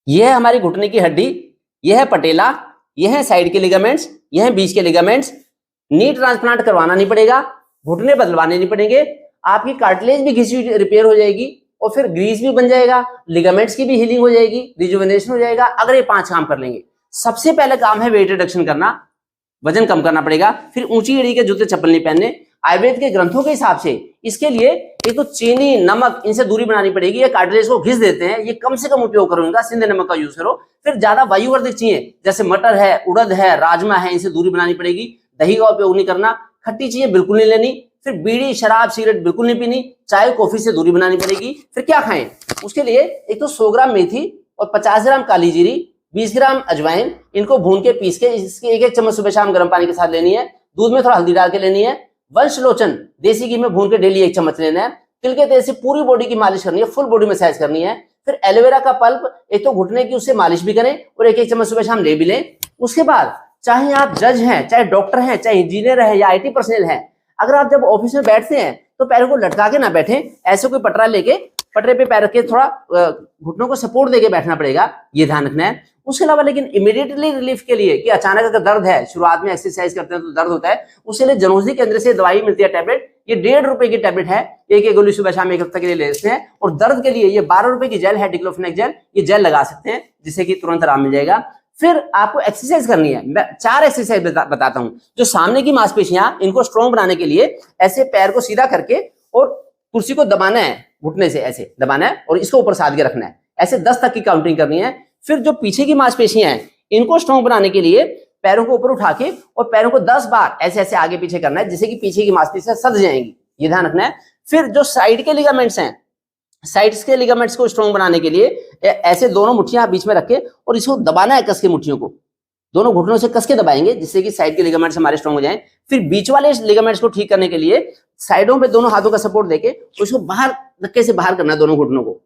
यह है हमारी घुटने की हड्डी, यह है पटेला, यह है साइड के लिगामेंट्स, यह है बीच के लिगामेंट्स। नी ट्रांसप्लांट करवाना नहीं पड़ेगा, घुटने बदलवाने नहीं पड़ेंगे, आपकी कार्टिलेज भी घिसी हुई रिपेयर हो जाएगी और फिर ग्रीस भी बन जाएगा, लिगामेंट्स की भी हीलिंग हो जाएगी, रिजुवेनेशन हो जाएगा, अगर ये 5 काम कर लेंगे। सबसे पहले काम है वेट रिडक्शन करना, वजन कम करना पड़ेगा। फिर ऊंची एड़ी के जूते चप्पल नहीं पहनने। आयुर्वेद के ग्रंथों के हिसाब से इसके लिए एक तो चीनी, नमक, इनसे दूरी बनानी पड़ेगी। ये कार्टिलेज को घिस देते हैं, ये कम से कम उपयोग करो इनका, सिंधे नमक का यूज करो। फिर ज्यादा वायुवर्धक चीजें जैसे मटर है, उड़द है, राजमा है, इनसे दूरी बनानी पड़ेगी। दही का उपयोग नहीं करना, खट्टी चीजें बिल्कुल नहीं लेनी। फिर बीड़ी, शराब, सिगरेट बिल्कुल नहीं पीनी, चाय, कॉफी से दूरी बनानी पड़ेगी। फिर क्या खाएं? उसके लिए एक तो 100 ग्राम मेथी और 50 ग्राम काली जीरी, 20 ग्राम अजवाइन, इनको भून के पीस के इसके एक चम्मच सुबह शाम गर्म पानी के साथ लेनी है। दूध में थोड़ा हल्दी डाल के लेनी है। वंशलोचन देसी घी में भून के डेली 1 चम्मच लेना है। तिल के तेल से पूरी बॉडी की मालिश करनी है, फुल बॉडी मसाज करनी है। फिर एलोवेरा का पल्प, एक तो घुटने की उससे मालिश भी करें और 1-1 चम्मच सुबह शाम ले भी लें। उसके बाद चाहे आप जज हैं, चाहे डॉक्टर हैं, चाहे इंजीनियर है या IT पर्सनल है, अगर आप जब ऑफिस में बैठते हैं तो पैरों को लटका के ना बैठे, ऐसे कोई पटरा लेके पटरे पे पैर रख के थोड़ा घुटनों को सपोर्ट देके बैठना पड़ेगा, ये ध्यान रखना है। उसके अलावा लेकिन इमीडिएटली रिलीफ के लिए कि अचानक अगर दर्द है, शुरुआत में एक्सरसाइज करते हैं तो दर्द होता है, उसके लिए जनौषधि केंद्र से दवाई मिलती है, टैबलेट। ये 1.5 रुपए की टैबलेट है, एक गोली सुबह शाम 1 हफ्ते के लिए लेते हैं। और दर्द के लिए ये 12 रुपए की जेल है, डिक्लोफेनेक जेल, ये जेल लगा सकते हैं जिससे कि तुरंत आराम मिल जाएगा। फिर आपको एक्सरसाइज करनी है। मैं 4 एक्सरसाइज बताता हूं जो सामने की मांसपेशियां, इनको स्ट्रॉन्ग बनाने के लिए ऐसे पैर को सीधा करके और कुर्सी को दबाना है, घुटने से ऐसे दबाना है और इसको ऊपर साध के रखना है। ऐसे 10 तक की काउंटिंग करनी है। फिर जो पीछे की मांसपेशियां हैं, इनको स्ट्रॉन्ग बनाने के लिए पैरों को ऊपर उठा के और पैरों को 10 बार ऐसे ऐसे आगे पीछे करना है, जिससे कि पीछे की मांसपेशियां सध जाएंगी, ये ध्यान रखना है। फिर जो साइड के लिगामेंट्स हैं, साइड्स के लिगामेंट्स को स्ट्रॉन्ग बनाने के लिए ऐसे दोनों मुट्ठियां बीच में रख के और इसको दबाना है, कस के मुट्ठियों को दोनों घुटनों से कस के दबाएंगे, जिससे कि साइड के लिगामेंट्स हमारे स्ट्रॉन्ग हो जाएं। फिर बीच वाले लिगामेंट्स को ठीक करने के लिए साइडों पे दोनों हाथों का सपोर्ट देके उसको बाहर, धक्के से बाहर करना है दोनों घुटनों को,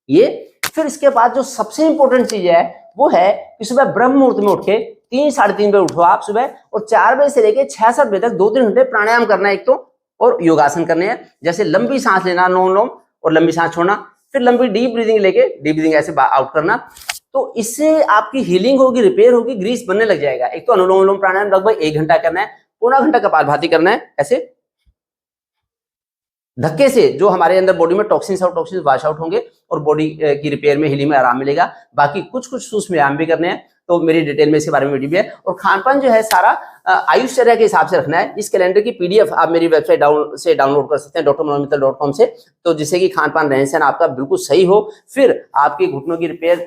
ये। फिर इसके बाद जो सबसे इंपॉर्टेंट चीज है वो है कि सुबह ब्रह्म मुहूर्त में उठ के 3-3:30 बजे उठो आप सुबह, और 4 बजे से लेके 6-7 बजे तक 2-3 घंटे प्राणायाम करना है एक तो, और योगासन करने हैं, जैसे लंबी सांस लेना, अनुलोम और लंबी सांस छोड़ना। फिर लंबी डीप ब्रीदिंग लेके डीप ब्रीदिंग ऐसे आउट करना। तो इससे आपकी हीलिंग होगी, रिपेयर होगी, ग्रीस बनने लग जाएगा। एक तो अनुलोम विलोम प्राणायाम लगभग 1 घंटा करना है, पौना घंटा कपालभाति करना है, ऐसे धक्के से जो हमारे अंदर बॉडी में टॉक्सिन्स वॉश आउट होंगे और बॉडी की रिपेयर में, हीलिंग में आराम मिलेगा। बाकी कुछ सूक्ष्म व्यायाम भी करने हैं, तो मेरी डिटेल में इसके बारे में वीडियो भी है। और खानपान जो है सारा आयुषचर्या के हिसाब से रखना है। इस कैलेंडर की PDF आप मेरी वेबसाइट से डाउनलोड कर सकते हैं, drmanojmittal.com से, तो जिससे कि खानपान रहन सहन आपका बिल्कुल सही हो, फिर आपके घुटनों की रिपेयर